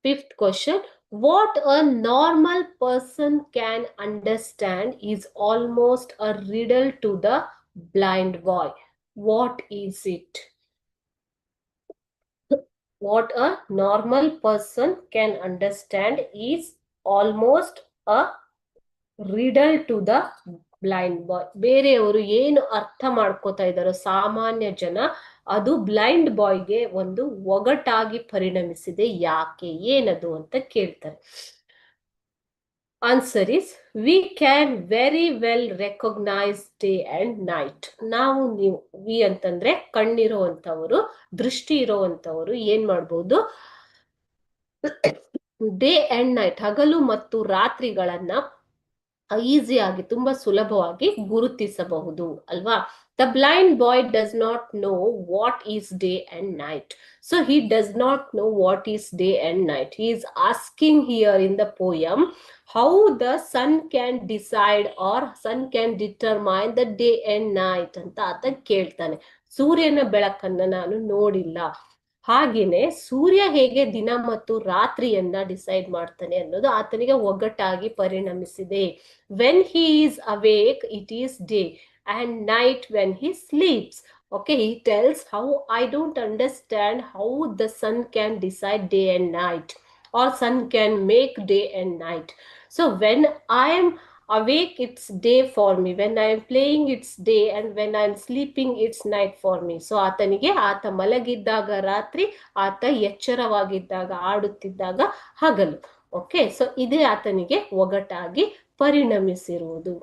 Fifth question. What a normal person can understand is almost a riddle to the blind boy. What is it? What a normal person can understand is almost a riddle to the blind boy. ಬೇರೆಯವರು ಏನು ಅರ್ಥ ಮಾಡ್ಕೋತಾ ಇದ್ದಾರೋ ಸಾಮಾನ್ಯ ಜನ, ಅದು blind ಬಾಯ್ಗೆ ಒಂದು ಒಗಟಾಗಿ ಪರಿಣಮಿಸಿದೆ. ಯಾಕೆ, ಏನದು ಅಂತ ಕೇಳ್ತಾರೆ. Answer is, we can very well recognise day and night. ನೀವು ವಿ ಅಂತಂದ್ರೆ ಕಣ್ಣಿರುವಂತವರು, ದೃಷ್ಟಿ ಇರುವಂತವರು ಏನ್ ಮಾಡ್ಬೋದು, ಡೇ ಅಂಡ್ ನೈಟ್, ಹಗಲು ಮತ್ತು ರಾತ್ರಿಗಳನ್ನ ಈಸಿಯಾಗಿ, ತುಂಬಾ ಸುಲಭವಾಗಿ ಗುರುತಿಸಬಹುದು ಅಲ್ವಾ. The blind boy does not know what is day and night. So he does not know what is day and night. He is asking here in the poem how the sun can decide or sun can determine the day and night ಅಂತ ಆತ ಕೇಳ್ತಾನೆ. ಸೂರ್ಯನ ಬೆಳಕನ್ನ ನಾನು ನೋಡಿಲ್ಲ, ಹಾಗೇನೆ ಸೂರ್ಯ ಹೇಗೆ ದಿನ ಮತ್ತು ರಾತ್ರಿಯನ್ನ ಡಿಸೈಡ್ ಮಾಡ್ತಾನೆ ಅನ್ನೋದು ಆತನಿಗೆ ಒಗ್ಗಟ್ಟಾಗಿ ಪರಿಣಮಿಸಿದೆ. When he is awake it is day and night when he sleeps. Okay, he tells how I don't understand how the sun can decide day and night, or sun can make day and night. So when I am awake it's day for me, when I am playing it's day, and when I am sleeping it's night for me. So ಆತನಿಗೆ ಆತ ಮಲಗಿದ್ದಾಗ ರಾತ್ರಿ, ಆತ ಎಚ್ಚರವಾಗಿದ್ದಾಗ ಆಡುತ್ತಿದ್ದಾಗ ಹಗಲು. Okay, so ಇದೇ ಆತನಿಗೆ ಒಗಟಾಗಿ ಪರಿಣಮಿಸಿರುವುದು.